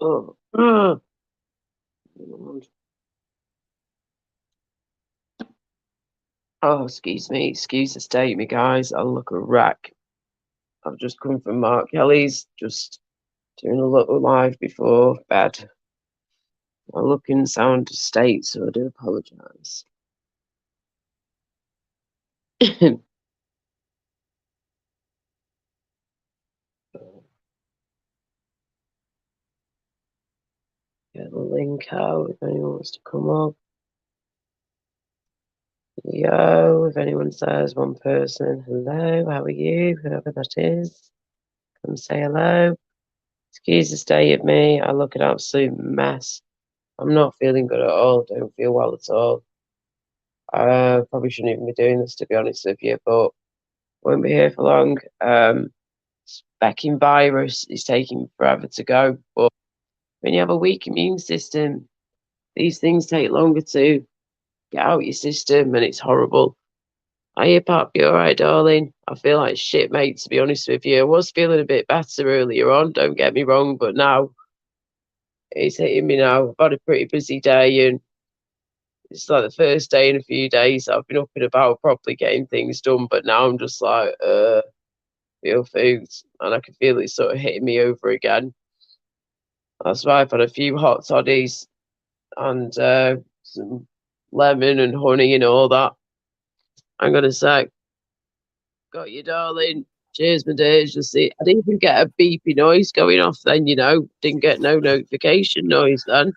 Oh, oh, oh, excuse me. Excuse the state, me guys. I look a wreck. I've just come from Mark Kelly's, just doing a little live before bed. I look in sound state, so I do apologise. Get the link out if anyone wants to come up. Yo, if anyone says one person, hello, how are you? Whoever that is, come say hello. Excuse the state of me. I look an absolute mess. I'm not feeling good at all. Don't feel well at all. Probably shouldn't even be doing this, to be honest with you, but won't be here for long. Specking virus is taking forever to go, but when you have a weak immune system, these things take longer to get out your system, and it's horrible. Are you, Pop? You all right, darling? I feel like shit, mate, to be honest with you. I was feeling a bit better earlier on, don't get me wrong, but now it's hitting me now. I've had a pretty busy day, and it's like the first day in a few days I've been up and about properly getting things done, but now I'm just like, feel foods, and I can feel it sort of hitting me over again. That's why I've had a few hot toddies and some lemon and honey and all that. I'm gonna say, got you, darling. Cheers, my days. Just see, I didn't even get a beepy noise going off then, didn't get no notification noise then,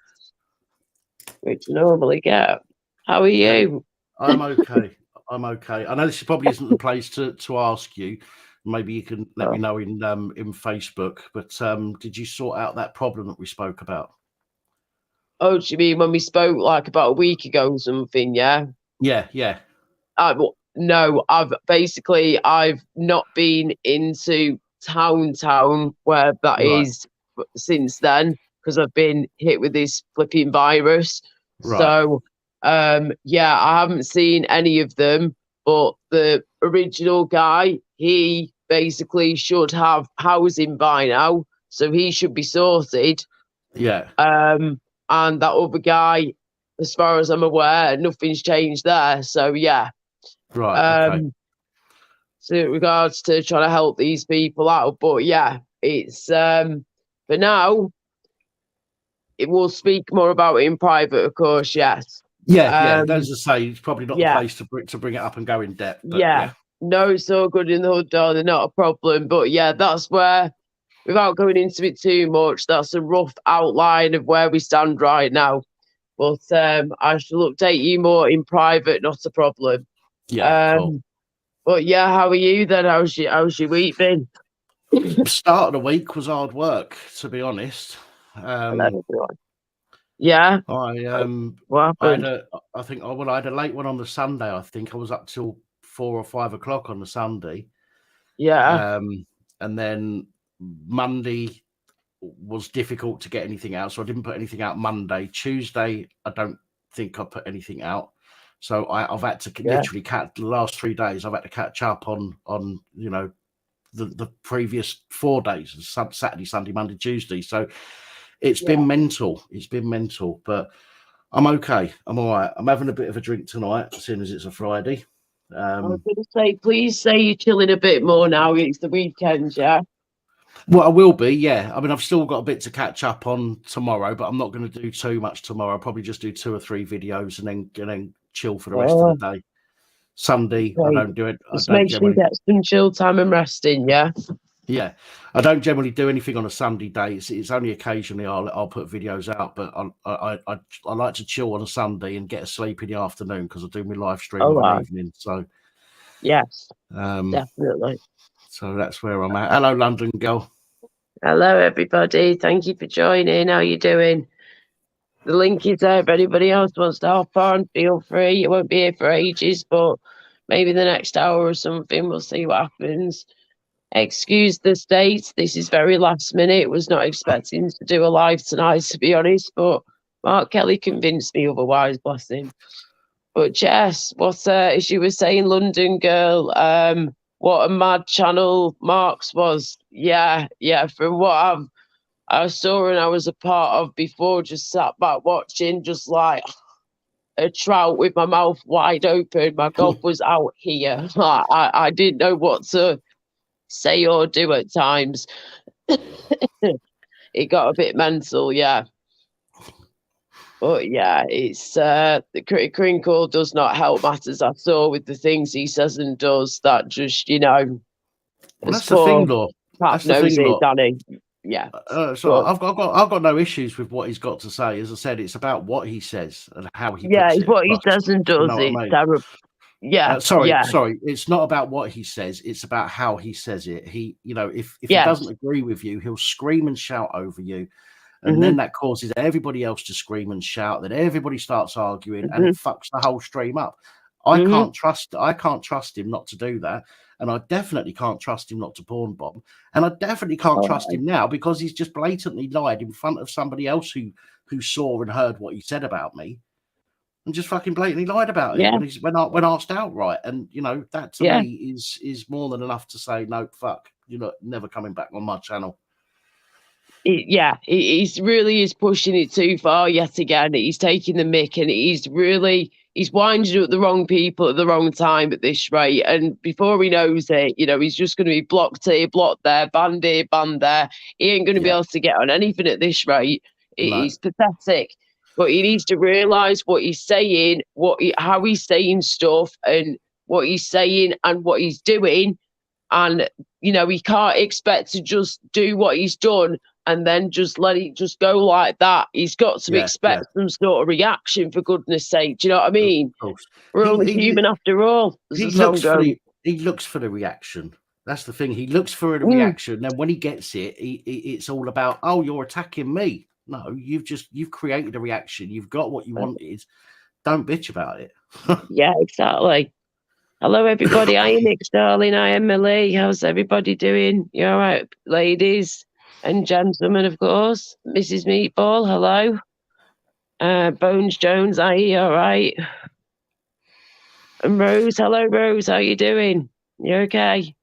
which I normally get. How are you? I'm okay. I'm okay. I know this probably isn't the place to ask you. Maybe you can let me know in Facebook. But did you sort out that problem that we spoke about? Oh, do you mean when we spoke like about a week ago or something? Yeah. Yeah. No, I've not been into town where that Right. is since then, because I've been hit with this flipping virus. Right. So yeah, I haven't seen any of them, but the original guy, he basically should have housing by now, so he should be sorted. Yeah. And that other guy, as far as I'm aware, nothing's changed there. So yeah. Right. Okay. So in regards to trying to help these people out, but yeah, it's for now. It will speak more about it in private, of course. Yes. Yeah. As I say, it's probably not the yeah, place to bring it up and go in depth. But yeah. No, it's all good in the hood, darling. Not a problem. But yeah, that's where, without going into it too much, that's a rough outline of where we stand right now. But I shall update you more in private. Not a problem. Yeah. Cool. But yeah, how are you then? How's your week been? Start of the week was hard work, to be honest. Yeah. What happened? I had a late one on the Sunday. I think I was up till 4 or 5 o'clock on the Sunday. Yeah. And then Monday was difficult to get anything out, so I didn't put anything out Monday. Tuesday, I don't think I put anything out. So I've had to literally the last 3 days. I've had to catch up on the previous 4 days: Saturday, Sunday, Monday, Tuesday. So it's been mental. It's been mental, but I'm okay. I'm all right. I'm having a bit of a drink tonight, seeing as it's a Friday. I was going to say, please say you're chilling a bit more now. It's the weekend, yeah. Well, I will be, yeah. I mean, I've still got a bit to catch up on tomorrow, but I'm not going to do too much tomorrow. I'll probably just do 2 or 3 videos and then chill for the rest of the day. Sunday, I don't do it. Just make sure you get some chill time and resting, yeah. Yeah, I don't generally do anything on a Sunday day. It's only occasionally I'll put videos out, but I like to chill on a Sunday and get a sleep in the afternoon because I do my live stream of an evening. So yes, definitely. So that's where I'm at. Hello, London girl. Hello, everybody. Thank you for joining. How you doing? The link is there if anybody else wants to hop on. Feel free. It won't be here for ages, but maybe the next hour or something. We'll see what happens. Excuse the state. This is very last minute. Was not expecting to do a live tonight, to be honest, but Mark Kelly convinced me otherwise, bless him. But Jess, what as you were saying, London girl, what a mad channel Marks was. Yeah, yeah. From what I saw and I was a part of before, just sat back watching, just like a trout with my mouth wide open. My gob was out here. I didn't know what to say or do at times. It got a bit mental, yeah. But yeah, it's the crinkle does not help matters at all with the things he says and does. That just, Well, as that's the thing, poor Law. Pat That's the knows thing, it, Law. Danny. Yeah, So but I've got no issues with what he's got to say. As I said, it's about what he says and how he yeah, puts it's it what he across. says and You does. know what It's I mean? terrible. Yeah, Sorry, yeah, sorry. It's not about what he says. It's about how he says it. If he yes. doesn't agree with you, he'll scream and shout over you, and Hmm. then that causes everybody else to scream and shout. Then everybody starts arguing, and Hmm. it fucks the whole stream up. Hmm. I can't trust him not to do that, and I definitely can't trust him not to porn bomb, and I definitely can't trust him now because he's just blatantly lied in front of somebody else who saw and heard what he said about me and just fucking blatantly lied about it Yeah, when asked outright. And that to yeah. me is more than enough to say no, fuck, you're not never coming back on my channel. He's really is pushing it too far yet again. He's taking the mick and he's winding up the wrong people at the wrong time at this rate. And before he knows it, he's just going to be blocked here, blocked there, banned here, banned there. He ain't going to be Yeah, able to get on anything at this rate. no, He's pathetic. But he needs to realise what he's saying, how he's saying stuff, and what he's saying and what he's doing. And he can't expect to just do what he's done and then just let it just go like that. He's got to yeah, yeah, expect some sort of reaction, for goodness sake. Do you know what I of mean? course. We're he only he human after all, as he the song looks for goes. the reaction. That's the thing. He looks for a Mm, reaction. Then when he gets it, it's all about, oh, you're attacking me. No, you've created a reaction. You've got what you wanted. Don't bitch about it. yeah, exactly. Hello, everybody. I am Nick, darling. I am Millie. How's everybody doing? You all right, ladies and gentlemen, of course. Mrs. Meatball, hello. Bones Jones, are you all right? And Rose, hello, Rose. How you doing? You okay?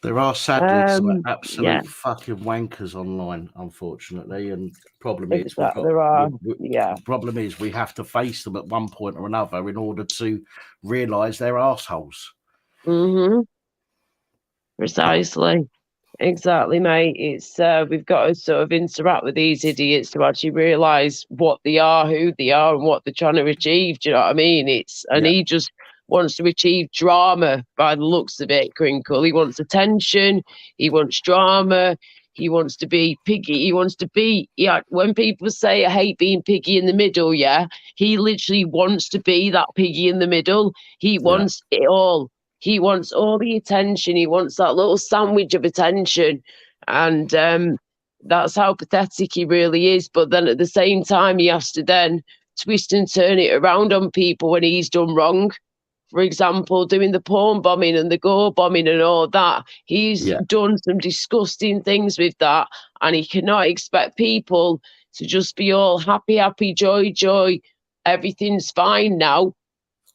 There are sadly some Yeah, absolute fucking wankers online, unfortunately, and problem is there are. we Yeah. problem is we have to face them at one point or another in order to realise they're assholes. Mm-hmm. Precisely. Exactly, mate. It's we've got to sort of interact with these idiots to actually realise what they are, who they are, and what they're trying to achieve. Do you know what I mean? And Yeah, he just wants to achieve drama by the looks of it, Crinkle. He wants attention, he wants drama, he wants to be piggy, he wants to be when people say I hate being piggy in the middle, yeah, he literally wants to be that piggy in the middle. He yeah. wants it all. He wants all the attention. He wants that little sandwich of attention. And that's how pathetic he really is. But then at the same time, he has to then twist and turn it around on people when he's done wrong. For example, doing the porn bombing and the gore bombing and all that. He's Yeah. done some disgusting things with that. And he cannot expect people to just be all happy, happy, joy, joy. Everything's fine now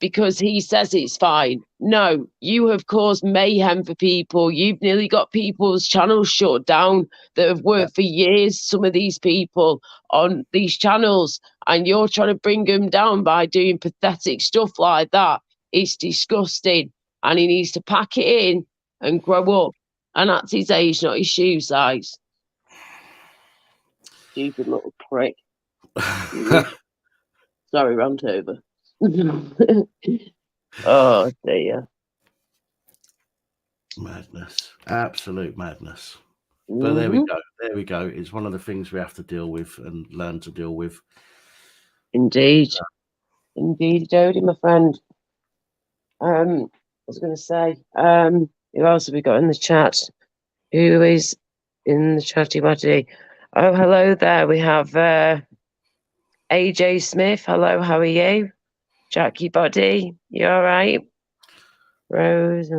because he says it's fine. No, you have caused mayhem for people. You've nearly got people's channels shut down that have Yeah. worked for years, some of these people on these channels, and you're trying to bring them down by doing pathetic stuff like that. It's disgusting. And he needs to pack it in and grow up. And that's his age, not his shoe size. Stupid little prick. Sorry, rant over. Oh dear. Madness, absolute madness. But there we Hmm. go. There we go. It's one of the things we have to deal with and learn to deal with. Indeed. Indeed, Jodie, my friend. I was going to say, who else have we got in the chat? Who is in the chatty buddy? Oh, hello there. We have AJ Smith. Hello, how are you? Jackie Buddy, you all right? Rose.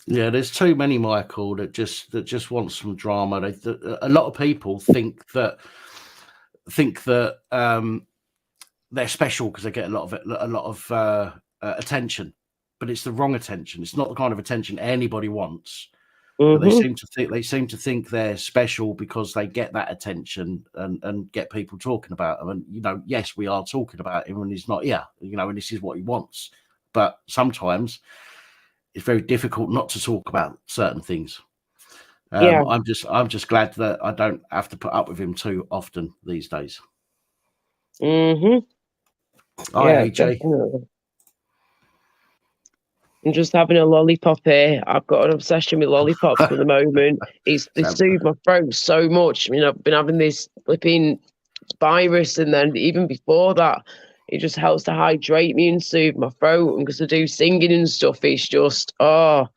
Yeah, there's too many, Michael, that just want some drama. A lot of people think that they're special because they get a lot of attention, but it's the wrong attention. It's not the kind of attention anybody wants. But they seem to think they're special because they get that attention and get people talking about them. And yes, we are talking about him when he's not here. And this is what he wants. But sometimes it's very difficult not to talk about certain things. I'm just glad that I don't have to put up with him too often these days. Hi, AJ. Definitely. I'm just having a lollipop here. I've got an obsession with lollipops at the moment. They soothe my throat so much. I've been having this flipping virus, and then even before that, it just helps to hydrate me and soothe my throat. And because I do singing and stuff, it's just, it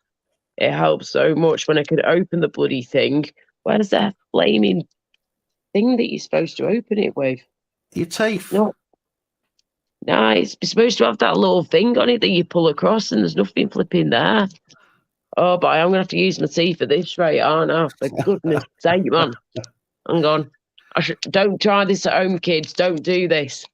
helps so much when I can open the bloody thing. Where's that flaming thing that you're supposed to open it with? Your teeth. No, it's supposed to have that little thing on it that you pull across, and there's nothing flipping there. Oh, but I'm going to have to use my teeth for this, right, aren't I? For goodness sake, man. Hang on. Don't try this at home, kids. Don't do this.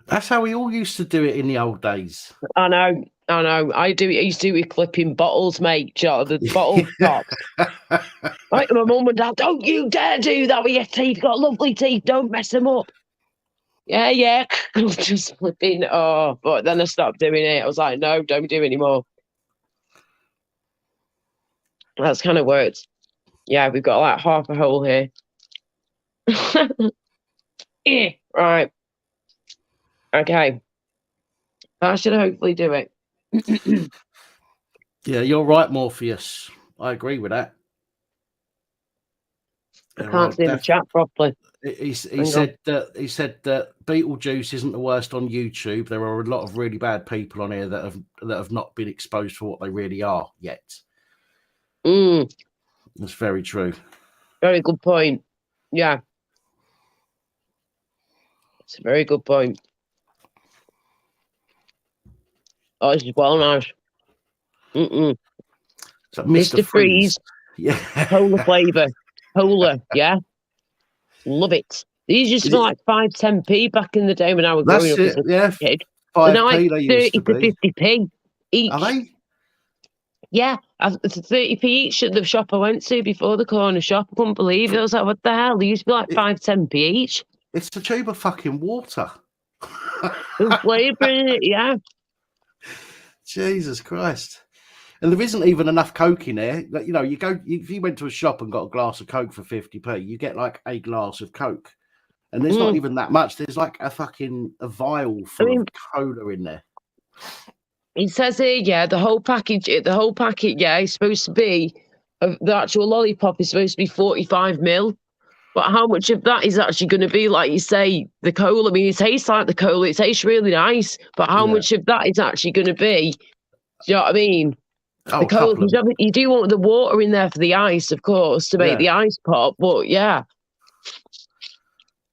That's how we all used to do it in the old days. I know. I used to do it with clipping bottles, mate. The bottle top. Right, my mum and dad, don't you dare do that with your teeth. You've got lovely teeth. Don't mess them up. Yeah. Just flipping. But then I stopped doing it. I was like, no, don't do it anymore. That's kind of worked. Yeah, we've got like half a hole here. Right. Okay. That should hopefully do it. Yeah, you're right, Morpheus. I agree with that. I can't see the chat properly. He said that Beetlejuice isn't the worst on YouTube. There are a lot of really bad people on here that have not been exposed for what they really are yet. That's very true. Very good point. Yeah. It's a very good point. Oh, this is well nice. So Mr. Freeze. Yeah. Cola flavour. Cola, yeah. Love it. These used to be like 5-10p back in the day when I was growing up as a kid. 5p now like they used 30 to be. 50p each. Are they? Yeah, it's 30p each at the shop I went to before the corner shop. I couldn't believe it. I was like, what the hell? They used to be like 5-10p each. It's a tube of fucking water. With flavour in it, yeah. Jesus Christ. And there isn't even enough Coke in there. Like, if you went to a shop and got a glass of Coke for 50p, you get like a glass of Coke. And there's not even that much. There's like a vial full of cola in there. It says here, yeah, the whole packet, yeah, is supposed to be, the actual lollipop is supposed to be 45ml. But how much of that is actually going to be, like you say, the cola? I mean, it tastes like the cola. It tastes really nice. But how much of that is actually going to be, do you know what I mean? The cola, you do want the water in there for the ice, of course, to make the ice pop. But yeah.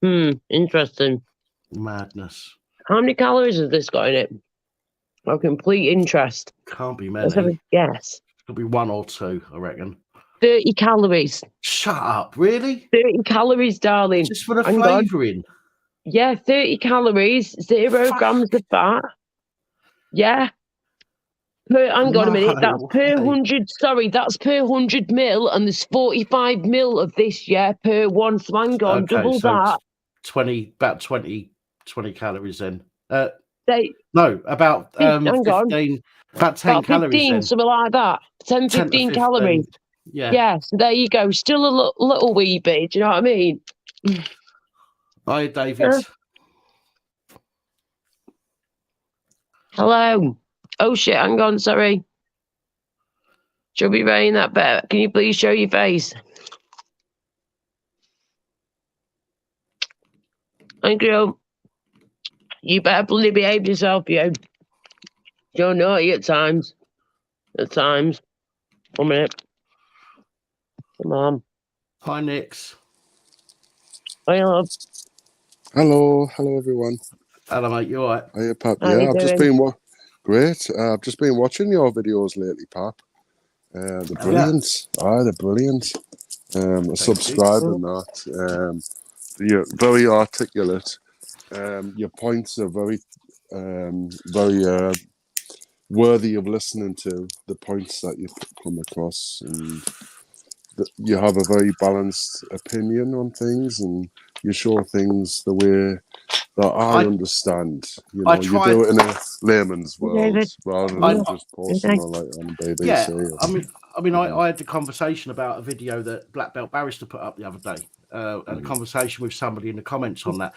Interesting. Madness. How many calories has this got in it? A complete interest. Can't be many. Let's have a guess. Could be 1 or 2, I reckon. 30 calories. Shut up, really? 30 calories, darling. Just for the flavouring. Yeah, 30 calories, 0 grams of fat. Yeah. Hang on a minute. That's per 100. Sorry, that's per 100 mil, and there's 45 mil of this, per one. So hang on, double that. 20 calories then. No, about 15. About 10 about 15, calories then. Something like that. 10, 15 calories. Yeah. So there you go. Still a little wee bit. Do you know what I mean? Hi, David. Hello. Oh shit, hang on, sorry. Should be rain that better. Can you please show your face? Thank you. You better bloody behave yourself, you. You're naughty at times. 1 minute. Come on. Hi, Nix. Hi, love. Hello everyone. Hello, mate. You all right? Hiya, Pap. Yeah, I've just been great. I've just been watching your videos lately, Pap. They're brilliant. They're brilliant. I subscribe and that. You're very articulate. Your points are very, very worthy of listening to. The points that you come across, and you have a very balanced opinion on things, and you show things the way that I understand. You know, you do it in a layman's world rather than just posting on BBC. Yeah, I had the conversation about a video that Black Belt Barrister put up the other day, and a conversation with somebody in the comments on that,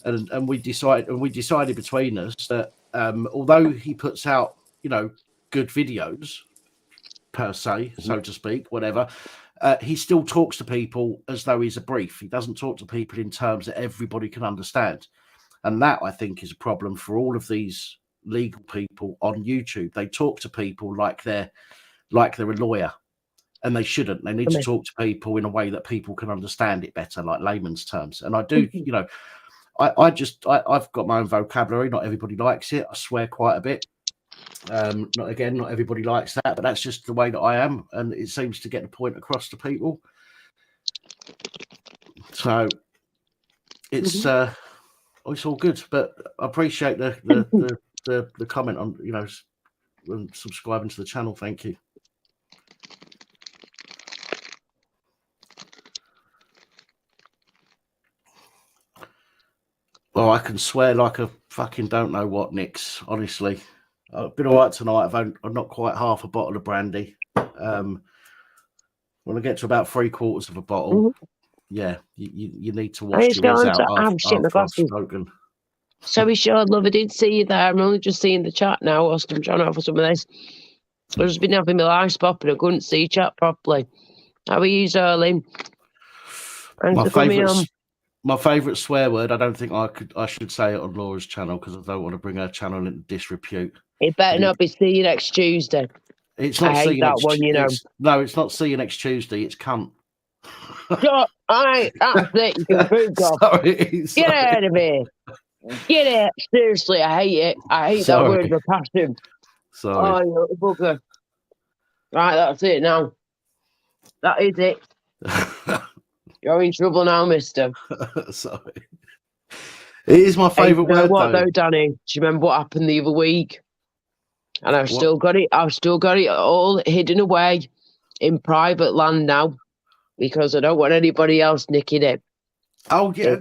and we decided between us that although he puts out, you know, good videos per se, so to speak, whatever. He still talks to people as though he's a brief. He doesn't talk to people in terms that everybody can understand. And that, I think, is a problem for all of these legal people on YouTube. They talk to people like they're a lawyer, and they shouldn't. They need to talk to people in a way that people can understand it better, like layman's terms. And I do, you know, I've got my own vocabulary. Not everybody likes it. I swear quite a bit. Not everybody likes that, but that's just the way that I am, and it seems to get the point across to people. So it's it's all good, but I appreciate the comment on, you know, subscribing to the channel. Thank you. Well, I can swear like a fucking don't know what, Nix. Honestly, I've been all right tonight. I've not quite half a bottle of brandy. When I get to about 3/4 of a bottle, yeah, you need to wash your ears out after I've spoken. Sorry, Sean, love, I didn't see you there. I'm only just seeing the chat now whilst I'm trying to have some of this. I've just been having my live spot, and I couldn't see chat properly. How are you, darling? My favourite swear word. I don't think I should say it on Laura's channel because I don't want to bring her channel into disrepute. It better not be see you next Tuesday. It's not. I hate that one, you know. No, it's not. See you next Tuesday. It's cunt. That's it. You can prove God. Sorry. Get out of here. Get it. Seriously, I hate it. I hate that word with passion. Sorry. Oh, you bugger. Right, that's it now. That is it. You're in trouble now, mister. Sorry. It is my favourite word, though, Danny? Do you remember what happened the other week? And I've still got it all hidden away in private land now because I don't want anybody else nicking it. Oh, yeah.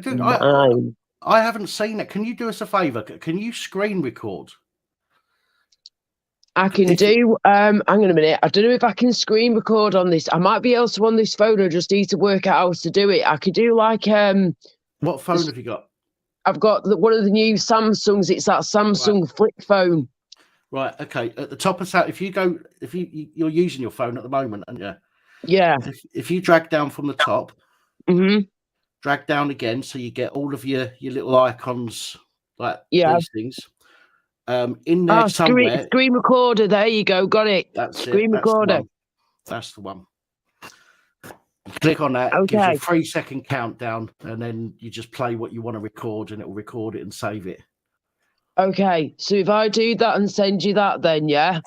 I haven't seen it. Can you do us a favour? Can you screen record? I can do. Hang on a minute. I don't know if I can screen record on this. I might be able to on this phone. I just need to work out how to do it. I could do like What phone have you got? I've got one of the new Samsungs. It's that Samsung flip phone. Right. Okay. At the top of that, if you're using your phone at the moment, aren't you? Yeah. If you drag down from the top, drag down again, so you get all of your little icons like these things. In there somewhere. Screen recorder. There you go. Got it. That's screen recorder. That's the one. You click on that. It gives you a 3-second countdown, and then you just play what you want to record, and it will record it and save it. Okay. So if I do that and send you that, then yeah.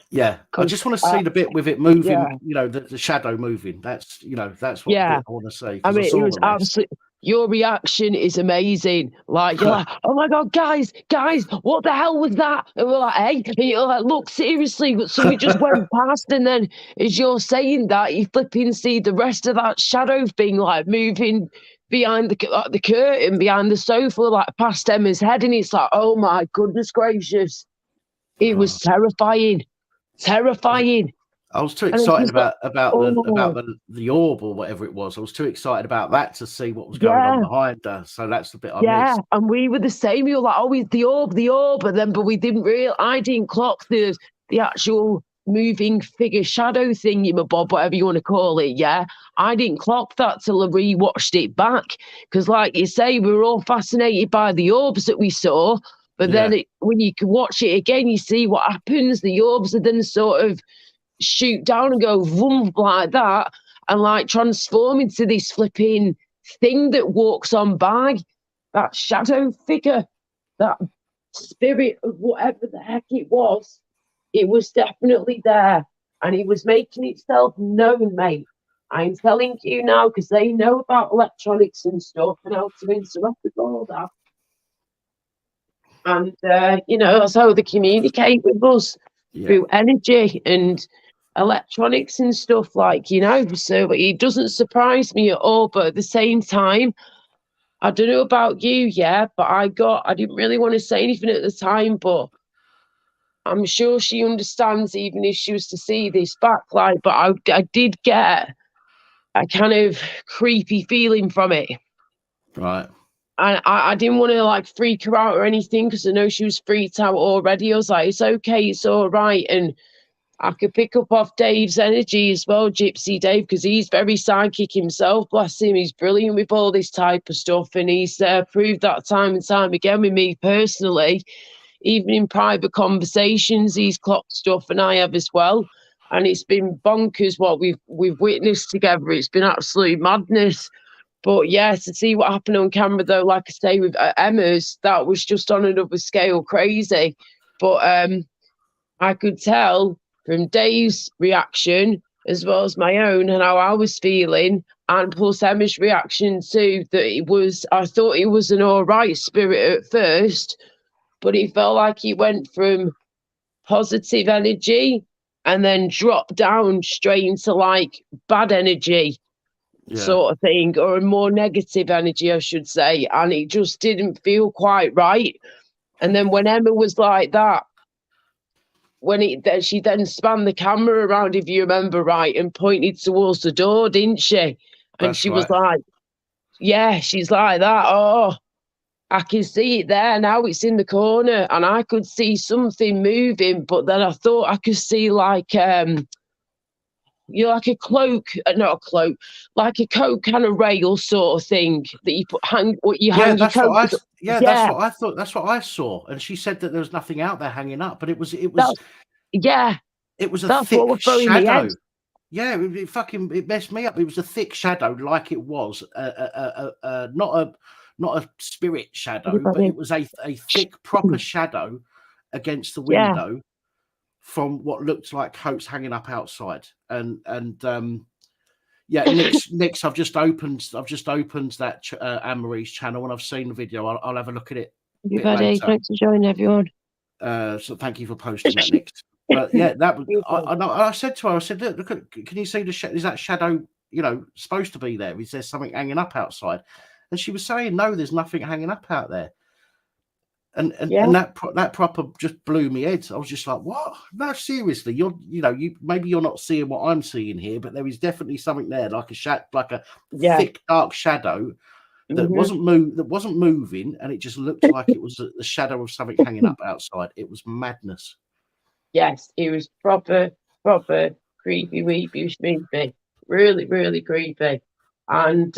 Yeah, I just want to see the bit with it moving. You know, the shadow moving. That's that's what I want to see. I mean, it was absolutely. Your reaction is amazing. Like, you're like, oh my God, guys, what the hell was that? And we're like, hey, and you're like, look, seriously, but something just went past. And then as you're saying that, you flipping see the rest of that shadow thing, like moving behind the curtain, behind the sofa, like past Emma's head. And it's like, oh my goodness gracious. It was terrifying. I was too excited about the orb or whatever it was. I was too excited about that to see what was going on behind her. So that's the bit I missed. And we were the same. We were like, oh, it's the orb. And then, but we didn't I didn't clock the actual moving figure shadow thing, Bob, whatever you want to call it. Yeah. I didn't clock that till I rewatched it back. Because like you say, we were all fascinated by the orbs that we saw. But then when you can watch it again, you see what happens. The orbs are then sort of shoot down and go vroom like that and like transform into this flipping thing that walks on by. That shadow figure, that spirit of whatever the heck it was definitely there, and it was making itself known, mate. I'm telling you now because they know about electronics and stuff and how to interact with all that. And, that's how they communicate with us, through energy and electronics and stuff, so it doesn't surprise me at all. But at the same time, I don't know about you, yeah, but I didn't really want to say anything at the time, but I'm sure she understands, even if she was to see this backlight. But I did get a kind of creepy feeling from it. Right. And I didn't want to like freak her out or anything, because I know she was freaked out already. I was like, it's okay, it's all right. And I could pick up off Dave's energy as well, Gypsy Dave, because he's very psychic himself. Bless him, he's brilliant with all this type of stuff, and he's proved that time and time again with me personally. Even in private conversations, he's clocked stuff, and I have as well. And it's been bonkers what we've witnessed together. It's been absolute madness. But yeah, to see what happened on camera, though, like I say, with Emma's, that was just on another scale crazy. But I could tell from Dave's reaction, as well as my own, and how I was feeling, and plus Emma's reaction too, that I thought it was an all right spirit at first, but it felt like it went from positive energy and then dropped down straight into like bad energy. Yeah. Sort of thing, or a more negative energy, I should say, and it just didn't feel quite right. And then when Emma was like that, she then spanned the camera around, if you remember right, and pointed towards the door, didn't she? And That's she right. was like, yeah, she's like that. Oh, I can see it there now, it's in the corner, and I could see something moving, but then I thought I could see like like a cloak, not a cloak, like a coat kind of rail sort of thing that you hang your that's coat. what that's what I thought. That's what I saw. And she said that there was nothing out there hanging up, but it was it was a thick shadow. Yeah, it messed me up. It was a thick shadow, like it was not a spirit shadow, but it was a thick proper shadow against the window. From what looked like coats hanging up outside, and Nick's I've just opened that Anne-Marie's channel, and I've seen the video. I'll have a look at it. Everybody, thanks for joining, everyone. So thank you for posting that, Nick. But yeah, that was. I said to her, I said, look, can you see is that shadow? Supposed to be there? Is there something hanging up outside? And she was saying, no, there's nothing hanging up out there. And that proper just blew me head. I was just like, what? No, seriously, maybe you're not seeing what I'm seeing here, but there is definitely something there, like a thick dark shadow that wasn't moving, and it just looked like it was the shadow of something hanging up outside. It was madness. Yes, it was proper creepy, weepy, schmeepy. Really, really creepy. And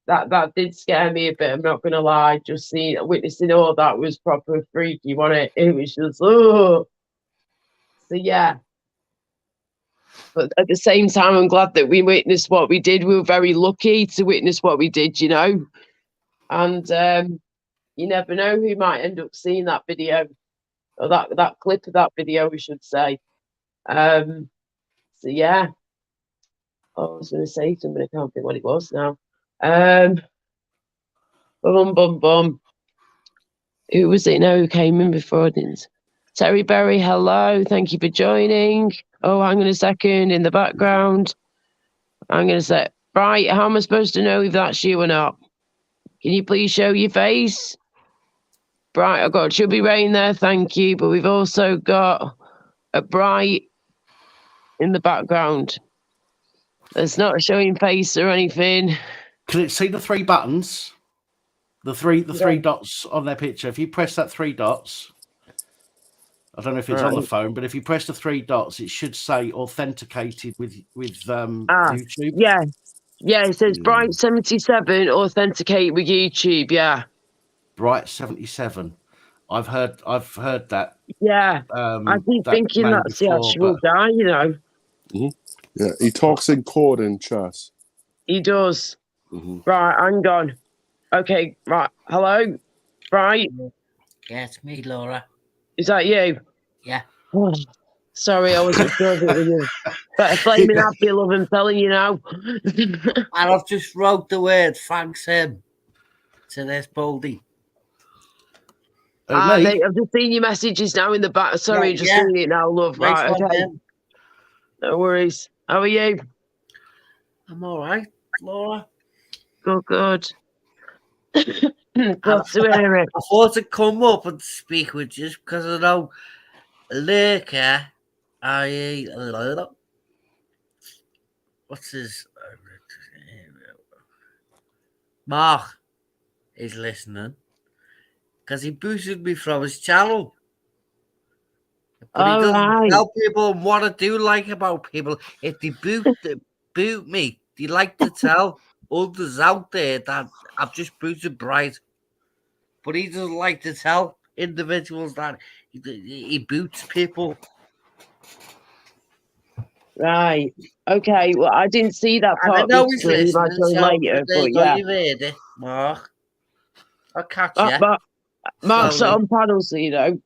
that did scare me a bit, I'm not gonna lie. Just witnessing all that was proper freaky, wasn't it? It was just so yeah. But at the same time, I'm glad that we witnessed what we did. We were very lucky to witness what we did, and you never know who might end up seeing that video, or that clip of that video, we should say. So yeah, I was going to say something, I can't think what it was now. Who was it now who came in before? Terry Berry, hello, thank you for joining. Oh, hang on a second, in the background. I'm going to say, right, how am I supposed to know if that's you or not? Can you please show your face? Bright, I've got Chubby Rain there, thank you. But we've also got a Bright in the background. It's not showing face or anything. Can it see the three buttons? The three dots on their picture. If you press that three dots, I don't know if it's on the phone, but if you press the three dots, it should say authenticated with YouTube. Yeah, it says Bright 77 authenticate with YouTube. Yeah, Bright 77. I've heard that. Yeah, I keep thinking that's the actual guy. Mm-hmm. Yeah, he talks in code in chat. He does. Mm-hmm. Right, hang on. Okay, right. Hello, right? Yeah, it's me, Laura. Is that you? Yeah. Oh, sorry, I wasn't sure if it was you. Better flaming happy, love, I'm telling you now. And I've just wrote the word thanks him to this Baldy. Me? Mate, I've just seen your messages now in the back. Sorry, Yeah, just yeah. seeing it now, love. Nice Right, one, okay. then. No worries. How are you? I'm all right, Laura. Good, good. Glad to hear it. I thought I'd come up and speak with you because I know Lurker, what's his Mark is listening because he boosted me from his channel. But he All doesn't right. tell people what I do like about people. If they boot me, they like to tell others out there that I've just booted Bright. But he doesn't like to tell individuals that he boots people. Right. Okay. Well, I didn't see that And I part of know his he's stream. I listening, joined so later, there but you go, yeah. you've heard it, Mark. I'll catch you. Mark's not slowly. on panel, so you know.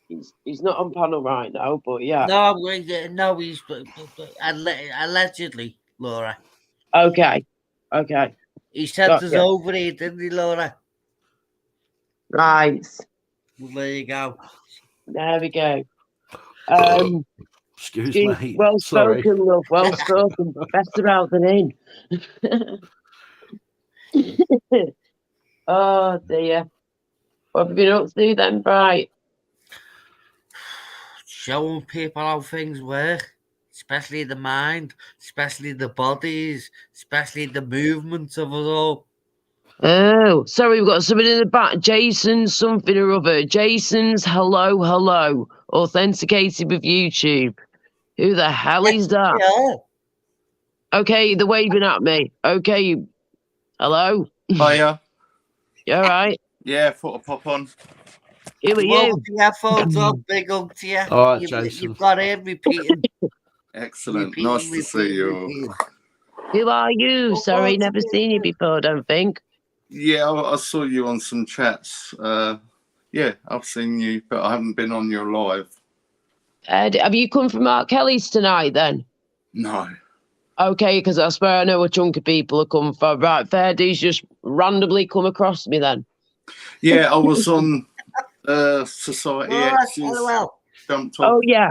he's not on panel right now, but yeah. No, I'm going to, no, he's allegedly, Laura. Okay. Okay. He sent Got us ya. over here, didn't he, Laura? Right. Well, there you go. There we go. Excuse me. Well Sorry. spoken, love. Well spoken. Better out than in. Oh dear. What have you been up to then, Bright? Showing people how things work, especially the mind, especially the bodies, especially the movements of us all. Oh, sorry, we've got somebody in the back. Jason's something or other. Jason's hello. Authenticated with YouTube. Who the hell is that? Yeah. Okay, they're waving at me. Okay. Hello? Hiya. You alright? Yeah, thought I'd pop on. Who are Come on, you? with your headphones up, big hug to you. All right, Jason. You've got him repeating. Excellent. Nice to see you all. Who are you? Well, Sorry, what's never it? seen you before, don't think. Yeah, I saw you on some chats. Yeah, I've seen you, but I haven't been on your live. Have you come from Mark Kelly's tonight then? No. Okay, because I swear I know a chunk of people have come from. Right, fair dues just randomly come across me then. Yeah, I was on Society All right, X's. LOL. Jumped off. Oh, yeah.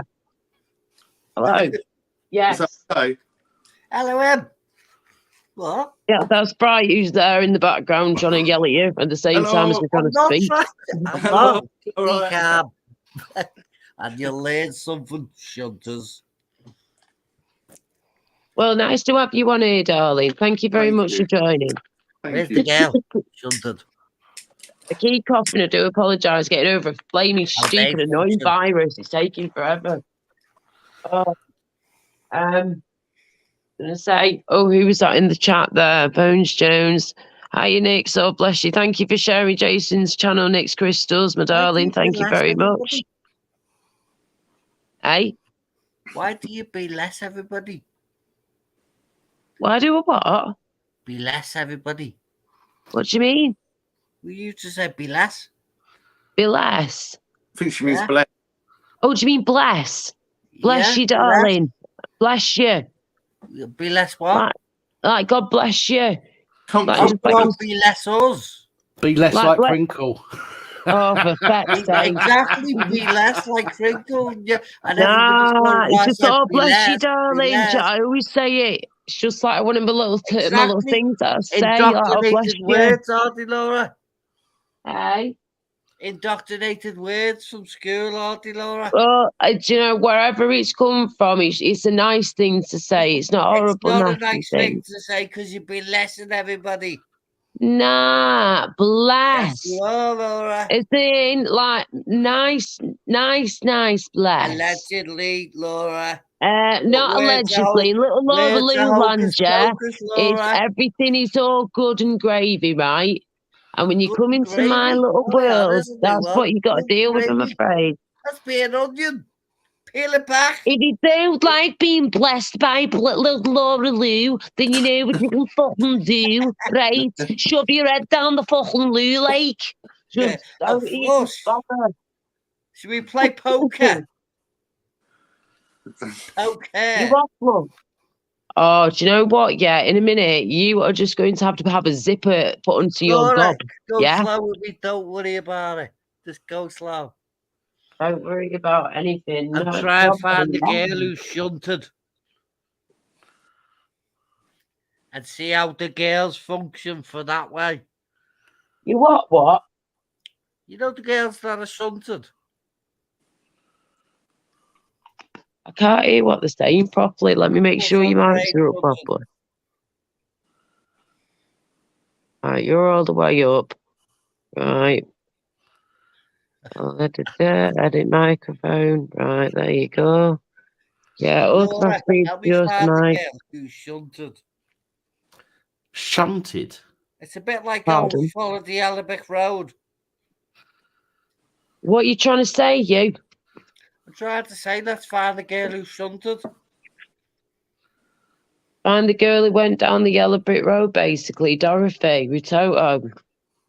Hello. Is Yes. that okay? LOM. What? Yeah, that's Bright who's there in the background trying to yell at you at the same time as Hello. we're trying I'm to not speak. trying. I'm Hello. not. All Be right. calm. And you'll learn something, shunters. Well, nice to have you on here, darling. Thank you very Thank much you. for joining. Where's Thank the you. girl? Shunted. I keep coughing. I do apologise. Getting over a flaming, stupid, annoying virus. It's taking forever. Oh, gonna say, who was that in the chat there? Bones Jones. Hiya, Nick. So bless you. Thank you for sharing Jason's channel, Nick's Crystals, my darling. Thank you very much. Hey, Why do you be less everybody? why do a what? Be less everybody. What do you mean? We used to say be less. Be less. I think she means Yeah. black. Oh, do you mean bless? Bless you, be less. darling. Bless you. Be less what? Like God bless you. Come Like, Oh, just God, like, be less us. Be less Like like what? Crinkle. oh, for feck's sake. Exactly, be less like Crinkle. Yeah. And everybody's going Nah, it's around just saying, oh be bless you, less, be darling. less. I always say it. It's just like one of my little Exactly. things that I say. Like, oh bless Indoctrinated you. words, aren't they, Laura? Hey. Indoctrinated words from school, aren't they, Laura? Well, do you know, wherever it's come from, it's a nice thing to say. It's not a horrible, It's not a nasty nice thing. thing to say because you've been less than everybody. Nah, bless. Yes, you are, Laura. It's in like nice, bless. Allegedly, Laura. Not allegedly. In little Laura Words are Lou hocus Langer, pocus, it's Laura. everything is all good and gravy, right? And when you Good come and into my gravy? little Oh, yeah, world, isn't it? that's Well, what you got to good deal with, I'm gravy. afraid. That's being onion. Peel it back. If you don't like being blessed by little Laura Lou, then you know what you can fucking do, right? Shove your head down the fucking loo lake. Yeah, Just don't and even flush. bother. Should we play poker? You Poker. what, love? Oh, do you know what? Yeah, in a minute, you are just going to have a zipper put onto your Laura, gob. go Yeah? slow with me. Don't worry about it. Just go slow. Don't worry about anything. And No try and problem. find the girl who's shunted. And see how the girls function for that way. You what? You know the girls that are shunted? I can't hear what they're saying properly. Let me make Put sure on your the mics are up radio button. properly. Right, you're all the way up. Right. Edit microphone. Right, there you go. Yeah, Laura, automatically help me adjust find the mic. girl who's shunted. Shunted. It's a bit like Pardon? follow the Alabic Road. What are you trying to say, you? I'm trying to say let's find the girl who's shunted. Find the girl who went down the yellow brick road, basically. Dorothy, with Toto.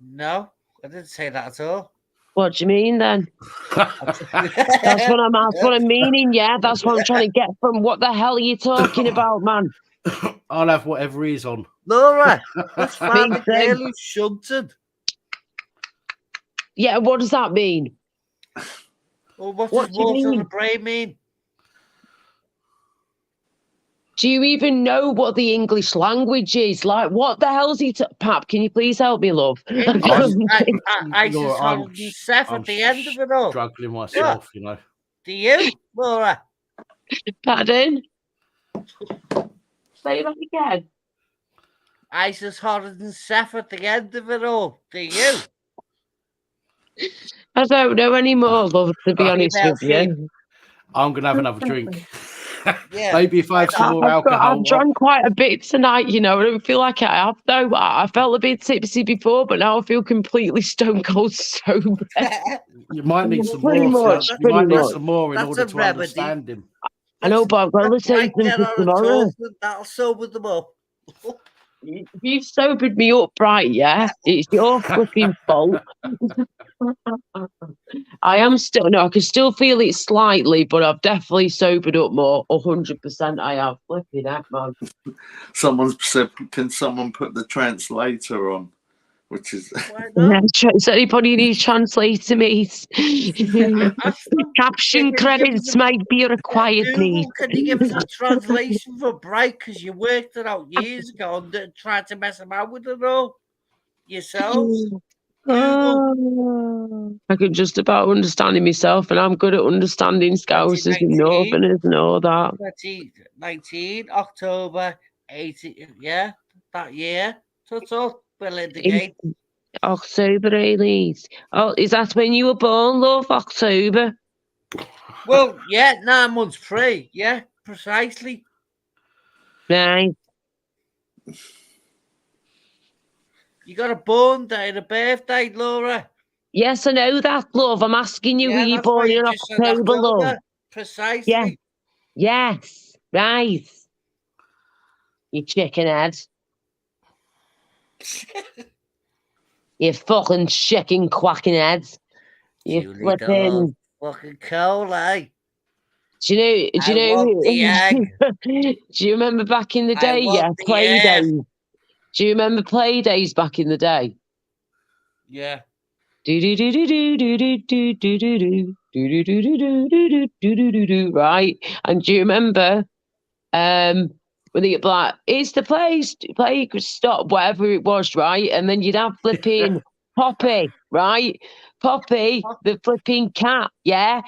No, I didn't say that at all. What do you mean then? That's what I'm meaning, yeah. That's what I'm trying to get from. What the hell are you talking about, man? I'll have whatever he's on. Laura, let's find Me the girl too. who's shunted. Yeah, what does that mean? Or what What does do you water on the mean? brain mean? Do you even know what the English language is? Like, what the hell's he? Pap, can you please help me, love? English, ISIS Laura, 107 at the end of it all. Struggling myself, you know. Do you, Laura? Pardon? Say that again. ISIS 107 at the end of it all. Do you? I don't know anymore, love, to be honest Female with sheep. you. I'm gonna have another drink. Yeah. Maybe if I have some more alcohol. I've drank quite a bit tonight, you know. I don't feel like I have, though. I felt a bit tipsy before, but now I feel completely stone cold sober. You might need some Pretty more. much, You pretty might need much. some more in That's order a to remedy. understand him. I know, but I've got to listen Right to them there for on a tomorrow. toast, that'll sober them up. You've sobered me up, right, yeah? It's your flipping fault. I am still, no, I can still feel it slightly, but I've definitely sobered up more. 100% I have. Flipping heck, man. Someone's said, can someone put the translator on? Which is Why Yeah, not? is anybody need translator, mate? Caption credits might be required, please. Google, can you give us a translation for Bright? Because you worked it out years ago and tried to mess them out with it all yourselves. Google. I can just about understand it myself, and I'm good at understanding Scousers and 2019. Northerners and all that. 2019, October 18, yeah, that year. So it's all Bill in the gate. October, Elise. Oh, is that when you were born, love? October? Well, yeah, 9 months free. Yeah, precisely. Right. You got a born day and a birthday, Laura. Yes, I know that, love. I'm asking you, were Yeah, you that's why born you in just said October, love? October. Precisely. Yes. Right. You chicken head. You fucking chicken quacking head. You Julie flipping. fucking cold, eh? Do you I want the egg. Do you remember back in the day? Yeah, want the play egg. days. Do you remember play days back in the day? Yeah. Right. And do you remember when they get like, it's the place, play, stop, whatever it was, right? And then you'd have flipping Poppy, right? Poppy, the flipping cat, yeah?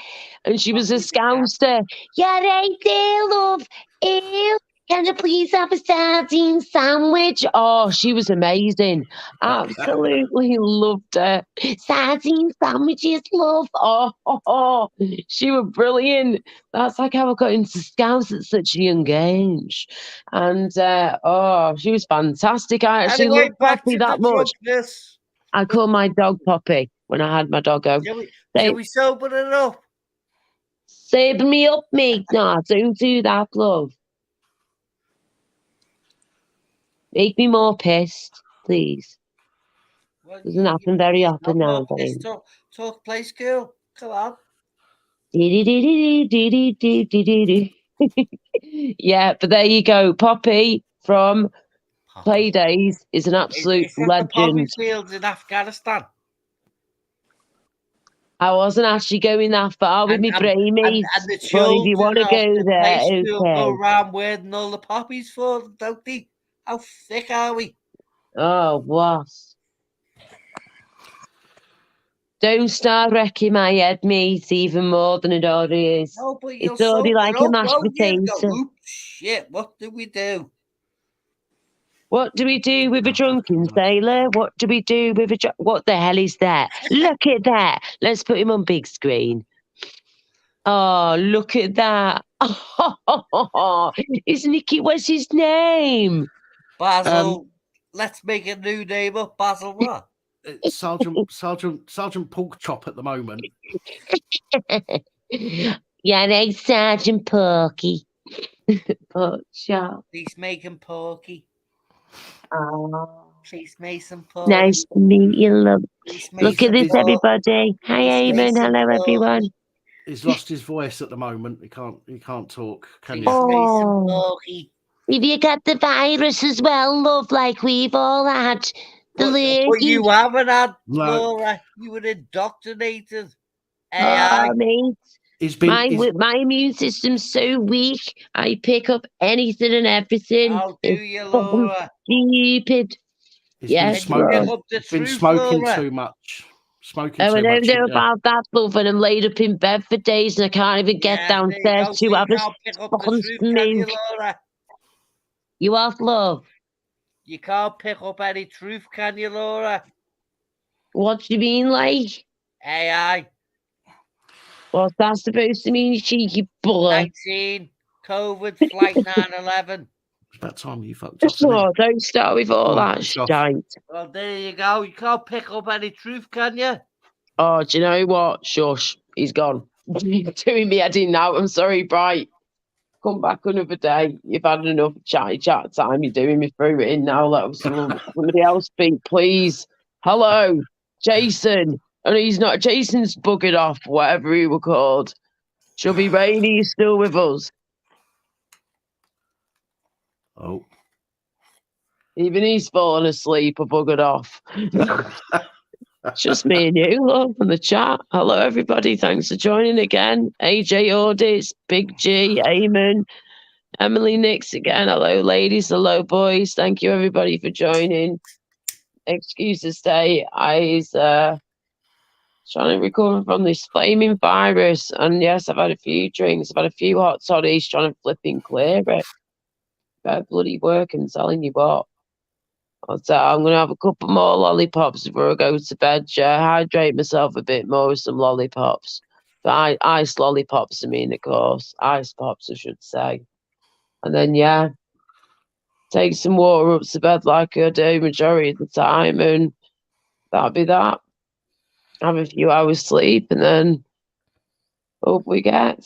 And she was a scouser. Yeah, right there, love. Ew. Can I please have a sardine sandwich? Oh, she was amazing. Absolutely loved her. Sardine sandwiches, love. Oh, she was brilliant. That's like how I got into Scouts at such a young age. And she was fantastic. I actually Anyway, loved back Poppy to the that much. drunkenness. I called my dog Poppy when I had my doggo. Shall we sober it up? Save me up, mate. No, don't do that, love. Make me more pissed, please. Well, Doesn't happen very often now. Talk play school. Come on. Yeah, but there you go. Poppy from Poppy. Playdays is an absolute Is it the poppy legend. fields in Afghanistan? I wasn't actually going that far with me brainies, and the but if you want children to of go the there, play school go okay. around wearing all the poppies for them, don't they? How thick are we? Oh, what? Don't start wrecking my head, mate, even more than it already is. No, but you'll It's already sober like a up, mashed won't you? And go, potato. oops, shit, what do we do? What do we do with a drunken sailor? What do we do with a what the hell is that? Look at that. Let's put him on big screen. Oh, look at that. Oh, is Nicky, what's his name? Basil, let's make a new name up. Basil what? Sergeant Pork Chop at the moment. Yeah, name's Sergeant Porky. Pork Chop. Please make him Porky. Oh, Please make some Porky. nice to meet you, love. Please Look at this, everybody. Hi, Eamon. Hello, everyone. He's lost his voice at the moment. He can't talk. Can you? Oh, have you got the virus as well, love, like we've all had? The But you haven't had, No. Laura. You were indoctrinated. AI. Oh, mate. My immune system's so weak, I pick up anything and everything. How do It's you, fucking Laura? stupid. He's been smoking too much. Smoking I too don't much. know about that, love, and I'm laid up in bed for days and I can't even get downstairs to have a sponge smoke. Laura? You off, love? You can't pick up any truth, can you, Laura? What do you mean, like? AI. What's that supposed to mean, you cheeky bullet? 19, COVID, flight 9/11. It's about time you fucked off. Oh, don't start with all that shite. Well, there you go. You can't pick up any truth, can you? Oh, do you know what? Shush. He's gone. You're doing me head in now. I'm sorry, Bright. Come back another day. You've had enough chat time. You're doing me through it in now. Let somebody else speak, please. Hello, Jason. And he's not. Jason's buggered off, whatever he were called. Chubby Rainey is still with us. Oh. Even he's fallen asleep or buggered off. Just me and you, love, in the chat. Hello, everybody. Thanks for joining again. AJ Audits, Big G, Eamon, Emily Nix again. Hello, ladies. Hello, boys. Thank you, everybody, for joining. Excuse the stay. I was trying to recover from this flaming virus. And yes, I've had a few drinks. I've had a few hot toddies trying to flipping clear it. About bloody work and telling you what. I'm going to have a couple more lollipops before I go to bed. Hydrate myself a bit more with some lollipops. But ice lollipops, I mean, of course. Ice pops, I should say. And then, yeah, take some water up to bed like I do majority of the time. And that'll be that. Have a few hours sleep and then hope we get.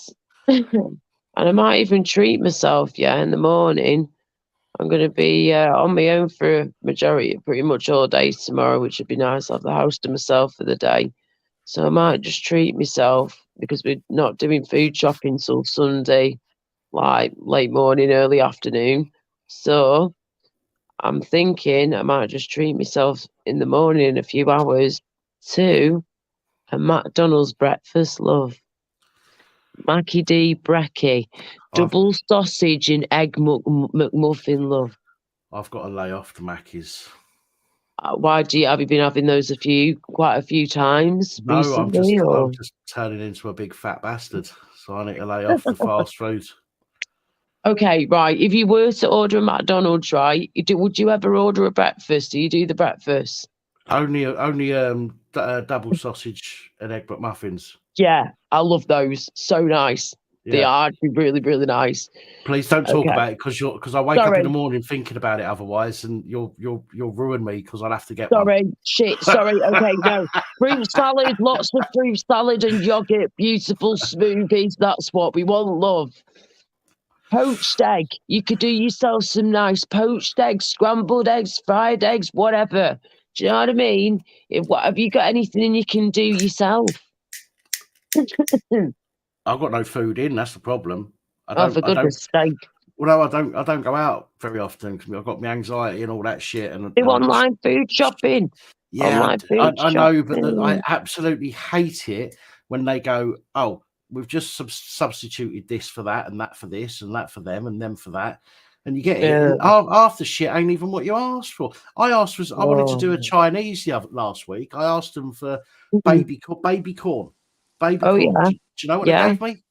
And I might even treat myself, in the morning. I'm going to be on my own for a majority, pretty much all day tomorrow, which would be nice. I'll have the house to myself for the day. So I might just treat myself because we're not doing food shopping till Sunday, like late morning, early afternoon. So I'm thinking I might just treat myself in the morning in a few hours to a McDonald's breakfast, love. Mackie D Brekkie, double sausage and egg McMuffin, love. I've got to lay off the Mackies. Why have you been having those quite a few times recently? I'm just turning into a big fat bastard, so I need to lay off the fast food. Okay, right. If you were to order a McDonald's, right, would you ever order a breakfast? Do you do the breakfast? Only double sausage and egg McMuffins. Yeah, I love those. So nice. Yeah. They are really, really nice. Please don't talk about it because I wake up in the morning thinking about it otherwise, and you'll ruin me because I'll have to get one. Sorry. Okay, no. Fruit salad, lots of fruit salad and yogurt, beautiful smoothies. That's what we want, love. Poached egg. You could do yourself some nice poached eggs, scrambled eggs, fried eggs, whatever. Do you know what I mean? Have you got anything you can do yourself? I've got no food in. That's the problem. Oh, for goodness sake. Well, no, I don't go out very often because I've got my anxiety and all that shit. Do online food shopping. Yeah, Online food I know, but I shopping. absolutely hate it when they go, "Oh, we've just substituted this for that, and that for this, and that for them, and them for that," and you get it, Yeah. and half the shit ain't even what you asked for. I wanted to do a Oh. Chinese last week. I asked them for Mhm. baby corn. Oh, yeah. Do you know what Yeah. they gave me?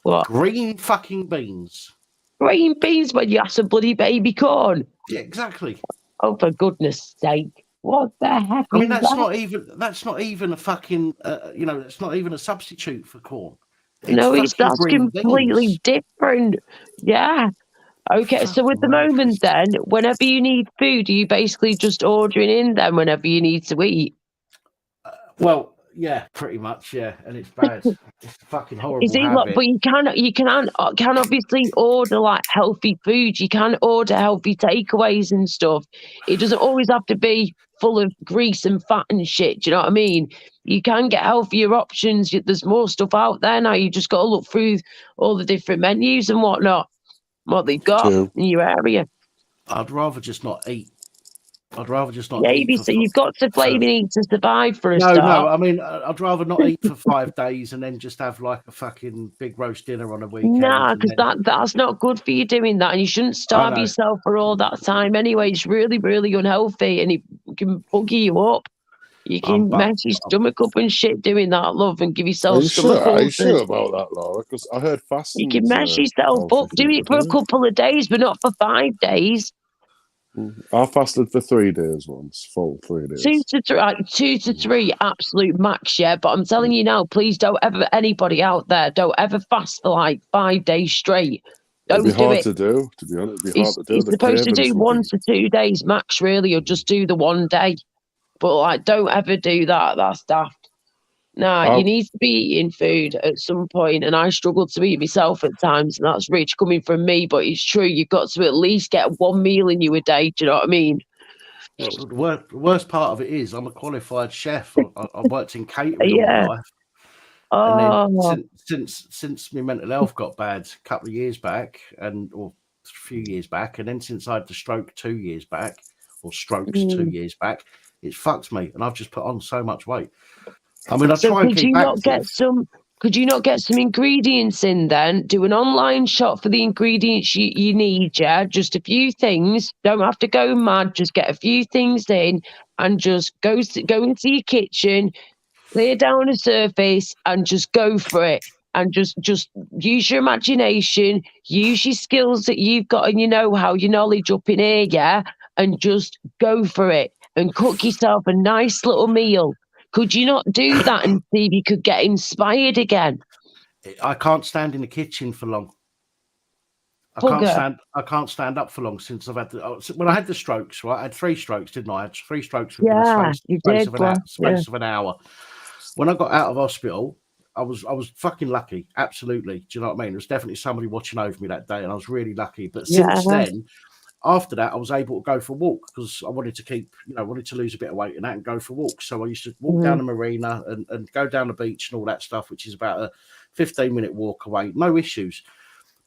What? Green fucking beans. Green beans when you have some bloody baby corn. Yeah, exactly. Oh, for goodness sake. What the heck I mean, is that? that's not even a fucking it's not even a substitute for corn. It's No, fucking that's green completely beans. different. Yeah. Okay, so at Fucking the moment racist. then, whenever you need food, are you basically just ordering in then whenever you need to eat? Well, yeah, pretty much, yeah, and it's bad. It's a fucking Is horrible it like, habit. but you can obviously order like healthy food. You can order healthy takeaways and stuff. It doesn't always have to be full of grease and fat and shit. Do you know what I mean? You can get healthier options. There's more stuff out there now. You just got to look through all the different menus and whatnot, what they've got True. in your area. I'd rather just not eat. I'd rather just not eat Maybe so. You've got to flame and eat to survive for a no. start. I mean, I'd rather not eat for 5 days and then just have like a fucking big roast dinner on a weekend. Nah, and because then, that's not good for you doing that, and you shouldn't I starve know. yourself for all that time anyway. It's really, really unhealthy, and it can buggy you up. You can But mess your stomach up and shit doing that, love, and give Are yourself you stomach sure? Are you ulcers. sure about that, Laura? Because I heard You can fasting's mess yourself healthy up. Do thing it to for a do. couple of days, but not for 5 days. I fasted for 3 days once, full 3 days. 2 to 3 absolute max, yeah. But I'm telling you now, please don't ever, anybody out there, don't ever fast for like 5 days straight. It'd be Don't do hard it. to do, to be honest. It'd be hard to do. It's The supposed to cravings do would be. 1 to 2 days max, really, or just do the 1 day. But like, don't ever do that. That's daft. Nah, I, you need to be eating food at some point, and I struggle to eat myself at times, and that's rich coming from me. But it's true, you've got to at least get 1 meal in you a day. Do you know what I mean? well, the worst part of it is I'm a qualified chef. I worked in catering all my Yeah. life. And then Oh. since my mental health got bad a couple of years back, or a few years back, and then since I had the stroke 2 years back, or strokes 2 years back, it's fucked me, and I've just put on so much weight. I mean, I So try and keep active. could you not get some ingredients in then? Do an online shop for the ingredients you need, yeah? Just a few things. Don't have to go mad. Just get a few things in and just go into your kitchen, clear down a surface and just go for it. And just use your imagination, use your skills that you've got and your know-how, your knowledge up in here, yeah? And just go for it and cook yourself a nice little meal. Could you not do that and see if you could get inspired again? I can't stand in the kitchen for long. Bugger. I can't stand up for long since I've had when I had the strokes. Right, I had 3 strokes, didn't I? I had 3 strokes within the Yeah, you space did, of an hour. bless you. Of an hour. When I got out of hospital, I was fucking lucky. Absolutely, do you know what I mean? There was definitely somebody watching over me that day, and I was really lucky. But since Yeah. then, after that, I was able to go for a walk because I wanted to keep, wanted to lose a bit of weight and that, and go for walks. So I used to walk down the marina and go down the beach and all that stuff, which is about a 15-minute walk away. No issues.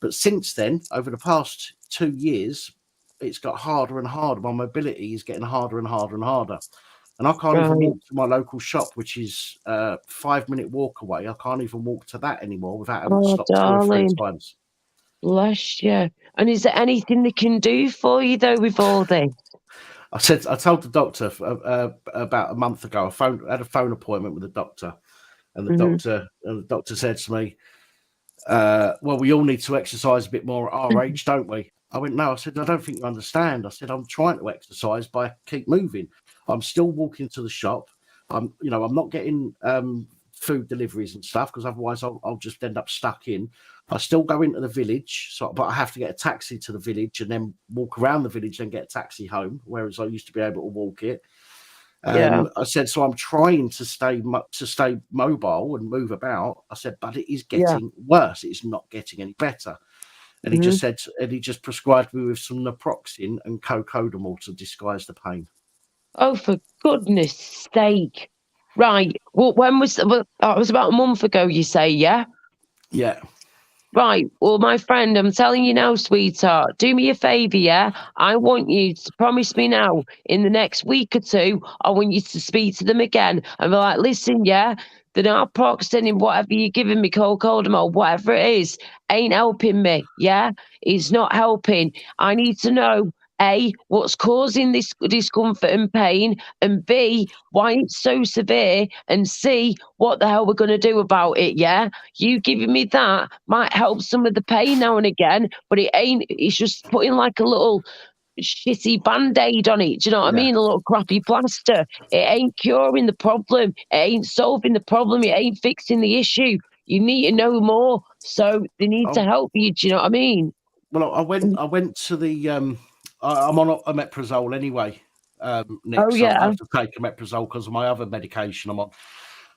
But since then, over the past 2 years, it's got harder and harder. My mobility is getting harder and harder and harder. And I can't even Right. walk to my local shop, which is a 5-minute walk away. I can't even walk to that anymore without having to Oh, stop 2 or 3 darling. times. Bless you. And is there anything they can do for you though with all this? I told the doctor about a month ago. I had a phone appointment with the doctor, and the doctor said to me, "Well, we all need to exercise a bit more at our age, don't we?" I went, "No." I said, "I don't think you understand." I said, "I'm trying to exercise by keep moving. I'm still walking to the shop. I'm not getting food deliveries and stuff because otherwise I'll just end up stuck in. I still go into the village, but I have to get a taxi to the village and then walk around the village and get a taxi home, whereas I used to be able to walk it." Yeah. I said, "So I'm trying to stay mobile and move about." I said, "But it is getting worse. It's not getting any better." And he just said, and he just prescribed me with some naproxen and cocodamol to disguise the pain. Oh, for goodness sake. Right. Well, when was that? Well, that was about a month ago, you say, yeah? Yeah. Right. Well, my friend, I'm telling you now, sweetheart, do me a favour, yeah? I want you to promise me now, in the next week or two, I want you to speak to them again and be like, listen, yeah, the naproxen whatever you're giving me, cocodamol, whatever it is, ain't helping me, yeah? It's not helping. I need to know, A, what's causing this discomfort and pain, and B, why it's so severe, and C, what the hell we're going to do about it, yeah? You giving me that might help some of the pain now and again, but it ain't, it's just putting like a little shitty band-aid on it. Do you know what I Yeah. mean? A little crappy plaster. It ain't curing the problem. It ain't solving the problem. It ain't fixing the issue. You need to know more. So they need to Oh, help you. Do you know what I mean? well, I went to the I'm on omeprazole anyway, Nick. Oh, So I yeah. have to take omeprazole because of my other medication I'm on.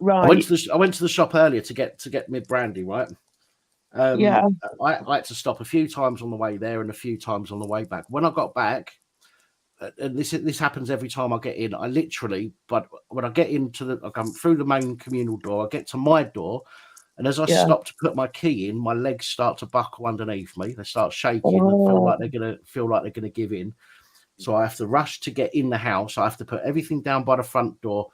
Right. I went to the shop earlier to get mid brandy, right? Yeah. I had to stop a few times on the way there and a few times on the way back. When I got back, and this happens every time I get in. I literally, but when I get into I come through the main communal door, I get to my door, and as I Yeah. stop to put my key in, my legs start to buckle underneath me. They start shaking and Oh. feel like they're gonna give in. So I have to rush to get in the house. I have to put everything down by the front door,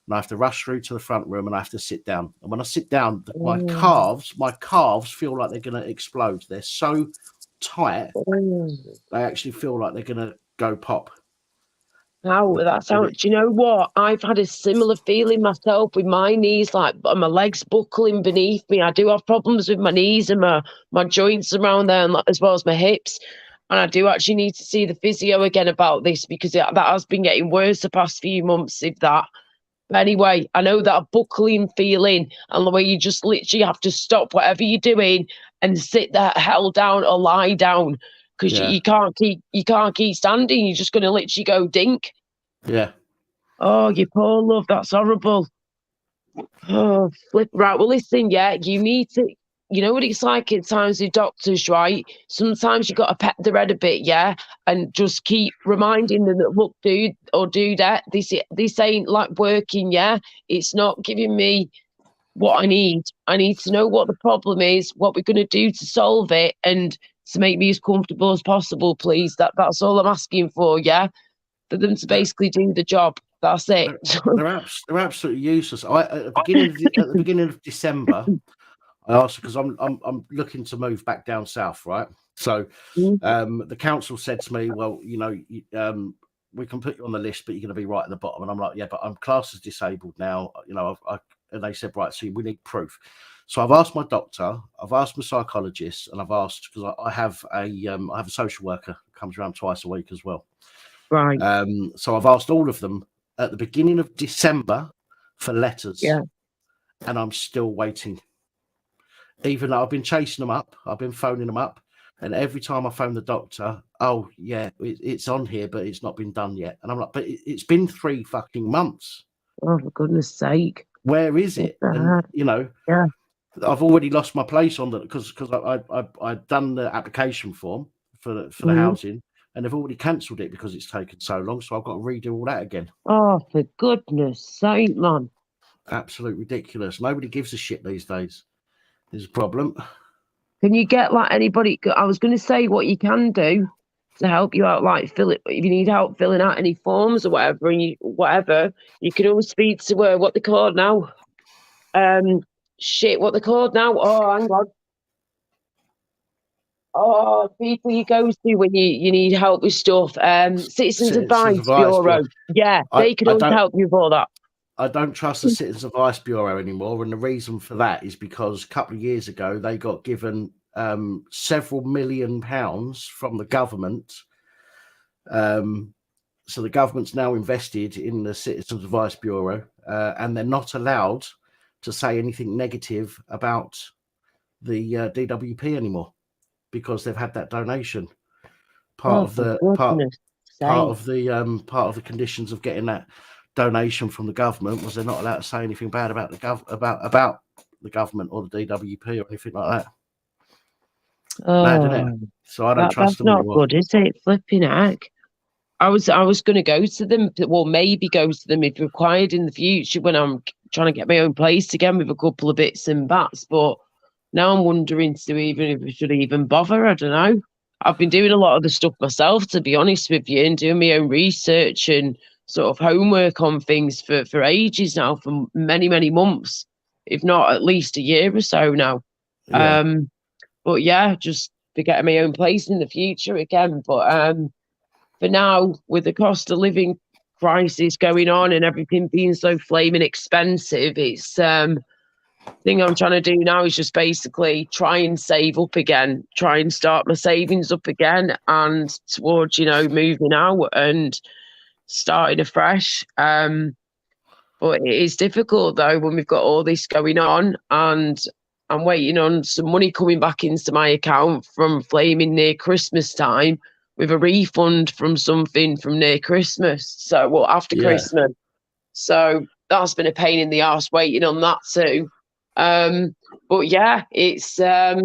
and I have to rush through to the front room, and I have to sit down. And when I sit down, my Oh. calves feel like they're gonna explode. They're so tight, Oh. they actually feel like they're gonna go pop. How that sounds? Do you know what? I've had a similar feeling myself with my knees, like my legs buckling beneath me. I do have problems with my knees and my joints around there, and as well as my hips. And I do actually need to see the physio again about this because that has been getting worse the past few months. If that, but anyway, I know that buckling feeling and the way you just literally have to stop whatever you're doing and sit there held down or lie down because Yeah, you can't keep standing. You're just going to literally go dink. yeah. Oh, you poor love, that's horrible. Oh, flip. Right. Well, listen, yeah, you need to, you know what it's like at times with doctors, right? Sometimes you got to pet the red a bit, yeah, and just keep reminding them that, look, dude or dudette, this ain't like working, yeah. It's not giving me what I need. I need to know what the problem is, what we're going to do to solve it, and to make me as comfortable as possible, please. That's all I'm asking for, yeah. For them to basically do the job. That's it. They're absolutely useless. At the beginning of December, I asked because I'm looking to move back down south, right? So the council said to me, well, you know, we can put you on the list, but you're going to be right at the bottom. And I'm like, yeah, but I'm classed as disabled now. You know, and they said, right, so we need proof. So I've asked my doctor, I've asked my psychologist, and I've asked because I have a social worker who comes around twice a week as well. Right. So I've asked all of them at the beginning of December for letters, Yeah. and I'm still waiting. Even though I've been chasing them up, I've been phoning them up, and every time I phone the doctor, oh yeah, it's on here, but it's not been done yet. And I'm like, but it's been 3 fucking months. Oh, for goodness sake. Where is it? And you know, yeah, I've already lost my place on that because I'd done the application form for the housing, and they've already cancelled it because it's taken so long. So I've got to redo all that again. Oh, for goodness sake, man. Absolute ridiculous. Nobody gives a shit these days. There's a problem. Can you get like anybody? I was going to say what you can do to help you out, like fill it. If you need help filling out any forms or whatever, and you can always speak to what they called now. What they called now? Oh, hang on. Oh, people you go to when you need help with stuff. Citizens Advice Bureau. Yeah, they can always help you with all that. I don't trust the Citizens Advice Bureau anymore, and the reason for that is because a couple of years ago they got given several £million from the government. So the government's now invested in the Citizens Advice Bureau, and they're not allowed to say anything negative about the DWP anymore because they've had that donation. Part of the conditions of getting that donation from the government was they're not allowed to say anything bad about about the government or the DWP or anything like that. Mad, isn't it? So I don't trust them anymore. That's not good, is it? Flipping heck. I was going to go to them, well, maybe go to them if required in the future when I'm trying to get my own place again with a couple of bits and bats. But now I'm wondering to even if we should even bother. I don't know. I've been doing a lot of the stuff myself, to be honest with you, and doing my own research and sort of homework on things for ages now, for many, many months, if not at least a year or so now. Yeah. But yeah, just to get my own place in the future again. But for now, with the cost of living crisis going on and everything being so flaming expensive, it's thing I'm trying to do now is just basically try and save up again, try and start my savings up again, and towards moving out and starting afresh. But it is difficult though when we've got all this going on, and I'm waiting on some money coming back into my account from flaming near Christmas time with a refund from something from near Christmas. So, well, after Yeah. Christmas. So that's been a pain in the arse waiting on that too. But yeah, it's I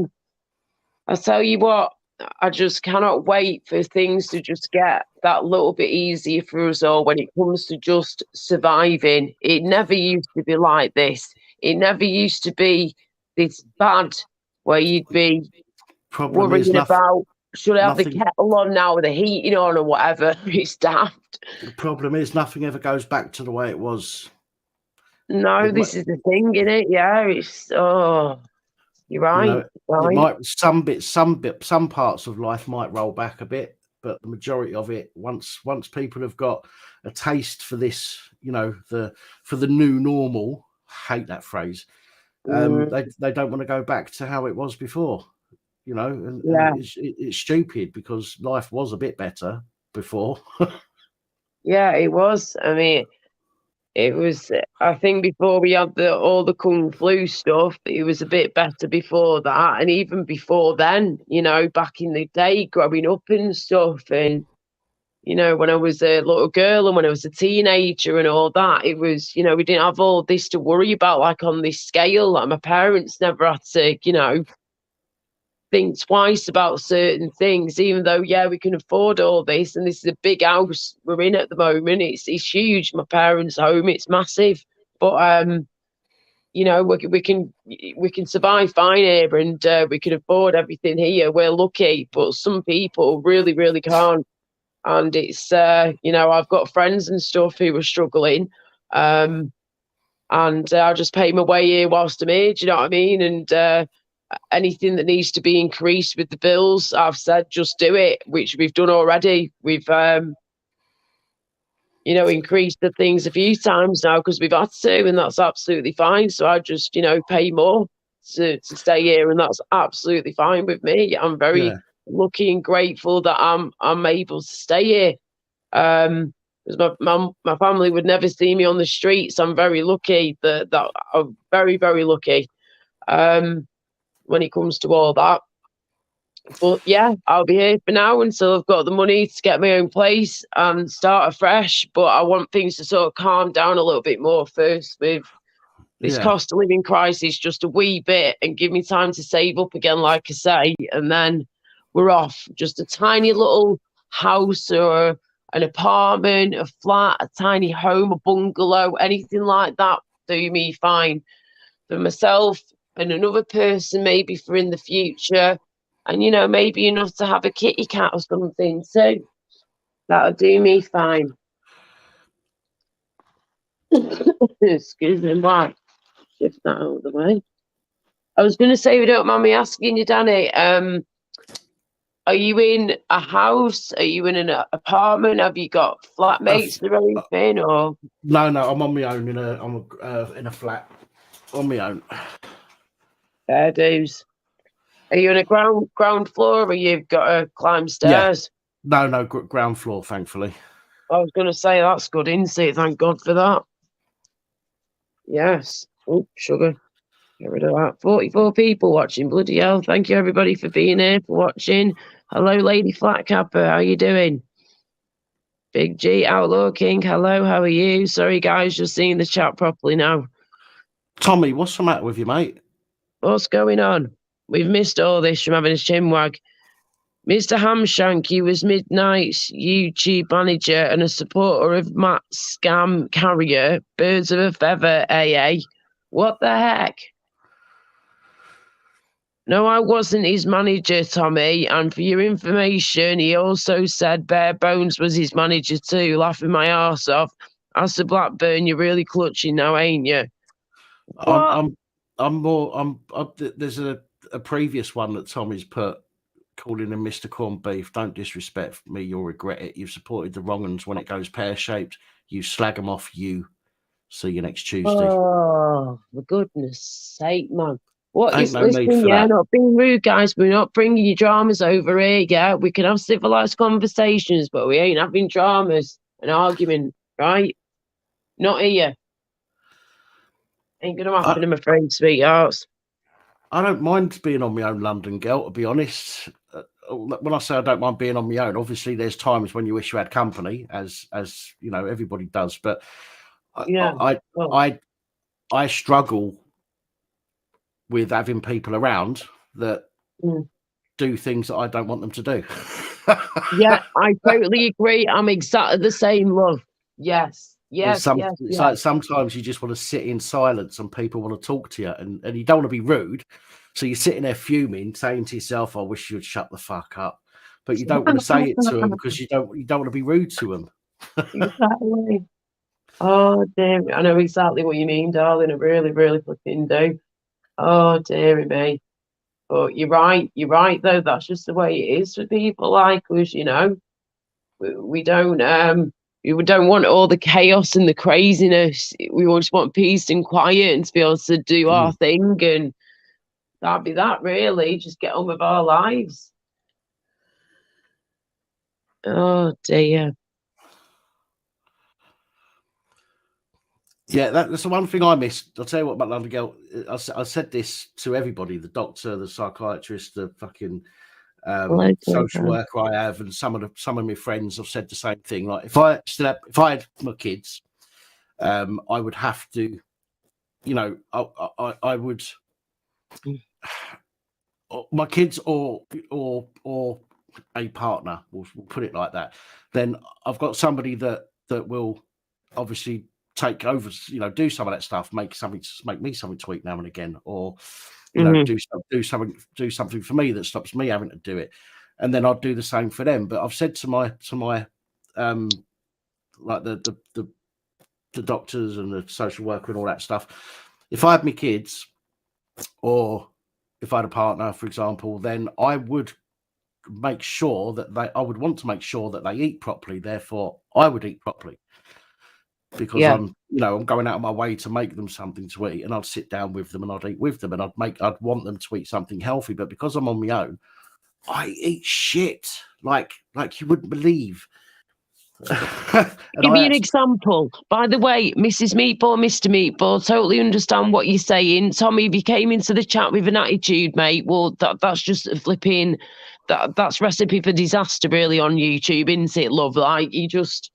tell you what, I just cannot wait for things to just get that little bit easier for us all when it comes to just surviving. It never used to be like this. It never used to be this bad where you'd be Problem is worrying nothing. about should I have the Nothing. kettle on now or the heating on or whatever. It's daft. The problem is nothing ever goes back to the way it was. No, It might, this is the thing, innit? Yeah, it's you're right. it Right. might some parts of life might roll back a bit, but the majority of it, once people have got a taste for this, for the new normal. Hate that phrase. They don't want to go back to how it was before. And Yeah. it's stupid because life was a bit better before. Yeah, it was. I mean, it was. I think before we had all the kung flu stuff, it was a bit better before that, and even before then, back in the day, growing up and stuff, and when I was a little girl and when I was a teenager and all that, it was, we didn't have all this to worry about, like on this scale. Like my parents never had to, think twice about certain things, even though, yeah, we can afford all this. And this is a big house we're in at the moment. It's huge. My parents' home, it's massive. But, we can survive fine here and we can afford everything here. We're lucky, but some people really, really can't. And it's, I've got friends and stuff who are struggling. And I'll just pay my way here whilst I'm here. Do you know what I mean? And anything that needs to be increased with the bills, I've said just do it, which we've done already. We've increased the things a few times now because we've had to, and that's absolutely fine. So I just pay more to stay here, and that's absolutely fine with me. I'm very Yeah. lucky and grateful that I'm able to stay here. Because my family would never see me on the streets. I'm very lucky that I'm very, very lucky. When it comes to all that. But yeah, I'll be here for now until I've got the money to get my own place and start afresh. But I want things to sort of calm down a little bit more first with this cost of living crisis, just a wee bit, and give me time to save up again, like I say, and then we're off. Just a tiny little house or an apartment, a flat, a tiny home, a bungalow, anything like that, do me fine. For myself and another person, maybe for in the future, and maybe enough to have a kitty cat or something too. That'll do me fine. Excuse me, why? Shift that out of the way. I was going to say, if you don't mind me asking you, Danny, are you in a house? Are you in an apartment? Have you got flatmates or anything? Or no, I'm on my own in a flat on my own. Fair dues. Are you in a ground floor, or you've got to climb stairs? Yeah. No, ground floor, thankfully. I was going to say that's good insight. Thank God for that. Yes. Oh, sugar. Get rid of that. 44 people watching. Bloody hell. Thank you, everybody, for being here, for watching. Hello, Lady Flatcapper. How you doing? Big G, Outlaw King. Hello, how are you? Sorry, guys, just seeing the chat properly now. Tommy, what's the matter with you, mate? What's going on? We've missed all this from having a chinwag. Mr. Hamshank, he was Midnight's YouTube manager and a supporter of Matt Scam Carrier, Birds of a Feather AA. What the heck? No, I wasn't his manager, Tommy. And for your information, he also said Bare Bones was his manager too, laughing my arse off. As to Blackburn, you're really clutching now, ain't you? What? There's a previous one that Tommy's put, calling him Mr. Corned Beef. Don't disrespect me, you'll regret it. You've supported the wrong uns when it goes pear-shaped. You slag them off, you. See you next Tuesday. Oh, for goodness sake, man. What Ain't is, no need listen, for yeah, that. not being rude, guys. We're not bringing your dramas over here, yeah? We can have civilized conversations, but we ain't having dramas and arguing, right? Not here. Ain't gonna happen, I'm afraid, sweethearts. I don't mind being on my own London girl, to be honest. When I say I don't mind being on my own, obviously there's times when you wish you had company, as you know, everybody does. But Yeah. I struggle with having people around that do things that I don't want them to do. Yeah, I totally agree. I'm exactly the same, love. Yes. Yes. It's like sometimes you just want to sit in silence and people want to talk to you, and you don't want to be rude. So you're sitting there fuming, saying to yourself, I wish you'd shut the fuck up. But you don't want to say it to them because you don't want to be rude to them. Exactly. Oh, dear. I know exactly what you mean, darling. I really, really fucking do. Oh, dearie me. But you're right, though. That's just the way it is for people like us, you know. We don't want all the chaos and the craziness. We just want peace and quiet and to be able to do our thing, and that'd be that, really. Just get on with our lives. Oh dear. Yeah, that's the one thing I missed. I'll tell you what about London Girl. I said this to everybody, the doctor, the psychiatrist, the fucking social worker I have, and some of my friends have said the same thing. Like if I had my kids, I would have to, you know, I would my kids or a partner, we'll put it like that. Then I've got somebody that will obviously take over, you know, do some of that stuff, make me something to eat now and again, or you know, do something for me that stops me having to do it, and then I'll do the same for them. But I've said to my like the doctors and the social worker and all that stuff, if I had my kids or if I had a partner, for example, then I would make sure that I would want to make sure that they eat properly. Therefore, I would eat properly because I'm going out of my way to make them something to eat, and I'd sit down with them and I'd eat with them, and I'd want them to eat something healthy. But because I'm on my own, I eat shit like you wouldn't believe. Give me an example. By the way, Mrs. Meatball, Mr. Meatball, totally understand what you're saying. Tommy, if you came into the chat with an attitude, mate, well, that's just flipping, that's recipe for disaster, really, on YouTube, isn't it, love? Like, you just,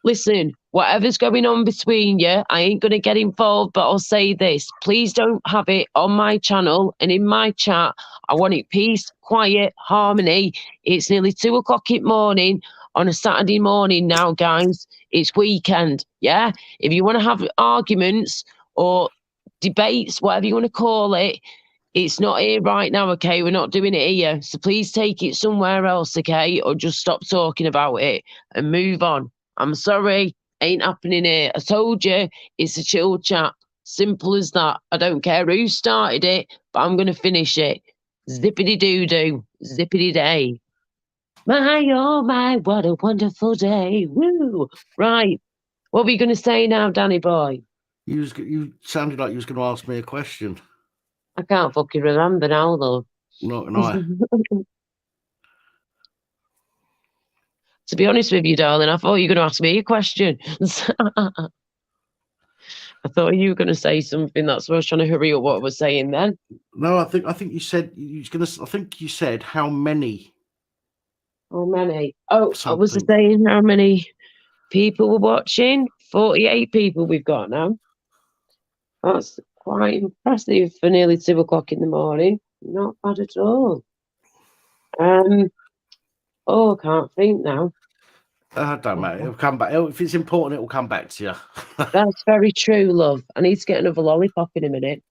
listen, whatever's going on between you, I ain't going to get involved, but I'll say this. Please don't have it on my channel and in my chat. I want it peace, quiet, harmony. It's nearly 2:00 in the morning. On a Saturday morning now, guys, it's weekend, yeah? If you want to have arguments or debates, whatever you want to call it, it's not here right now, okay? We're not doing it here. So please take it somewhere else, okay? Or just stop talking about it and move on. I'm sorry, ain't happening here. I told you, it's a chill chat. Simple as that. I don't care who started it, but I'm going to finish it. Zippity-doo-doo, zippity-day. My, oh my, what a wonderful day. Woo! Right. What were you going to say now, Danny boy? You sounded like you was going to ask me a question. I can't fucking remember now, though. Not can I. To be honest with you, darling, I thought you were going to ask me a question. I thought you were going to say something. That's why I was trying to hurry up what I was saying then. No, I think you said you was going to. I think you said how many. How many? Oh, something. I was saying how many people were watching. 48 people we've got now. That's quite impressive for nearly 2:00 in the morning. Not bad at all. Oh, I can't think now. Don't matter. It'll come back. If it's important, it will come back to you. That's very true, love. I need to get another lollipop in a minute.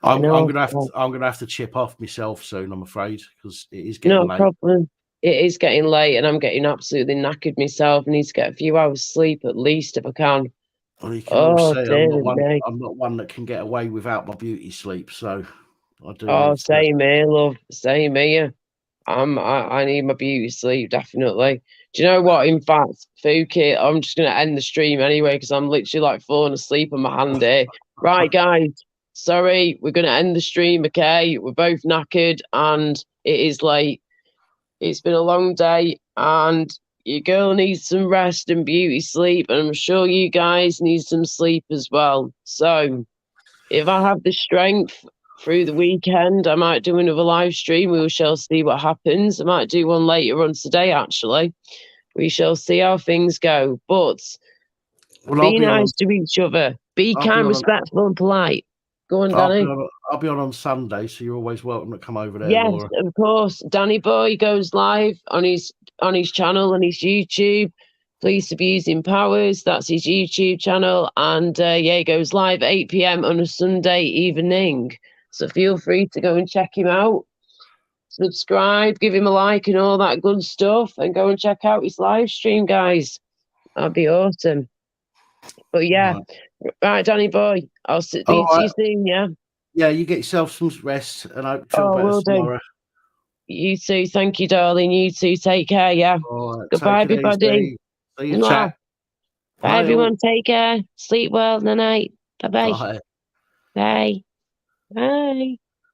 I'm know. gonna have to chip off myself soon. I'm afraid because it is getting No late. problem. It is getting late, and I'm getting absolutely knackered myself. I need to get a few hours sleep at least if I can. Well, you can all see dear me. I'm not one that can get away without my beauty sleep. So I do Oh, need to. same here, love. Same here. I need my beauty sleep, definitely. Do you know what? In fact, Fuki, I'm just gonna end the stream anyway because I'm literally like falling asleep on my hand here. Right, guys. Sorry, we're gonna end the stream, okay? We're both knackered and it is late. It's been a long day and your girl needs some rest and beauty sleep, and I'm sure you guys need some sleep as well. So if I have the strength through the weekend, I might do another live stream. We shall see what happens. I might do one later on today, actually. We shall see how things go. But Well, be nice to each other. Be I'll be kind, on. respectful, and polite. Go on, Danny. I'll be on Sunday, so you're always welcome to come over there, Yes, Laura. of course. Danny Boy goes live on his channel on his YouTube. Police Abusing Powers, that's his YouTube channel, and he goes live 8 p.m. on a Sunday evening. So feel free to go and check him out. Subscribe, give him a like, and all that good stuff, and go and check out his live stream, guys. That'd be awesome. But yeah, right, Danny Boy, I'll see you soon. Yeah. Yeah, you get yourself some rest, and I hope you feel better will tomorrow. You too. Thank you, darling. You too. Take care. Yeah. All right, Goodbye, everybody. See you, chat. Bye, everyone. Take care. Sleep well. Night. Bye-bye. Bye. Bye. Bye.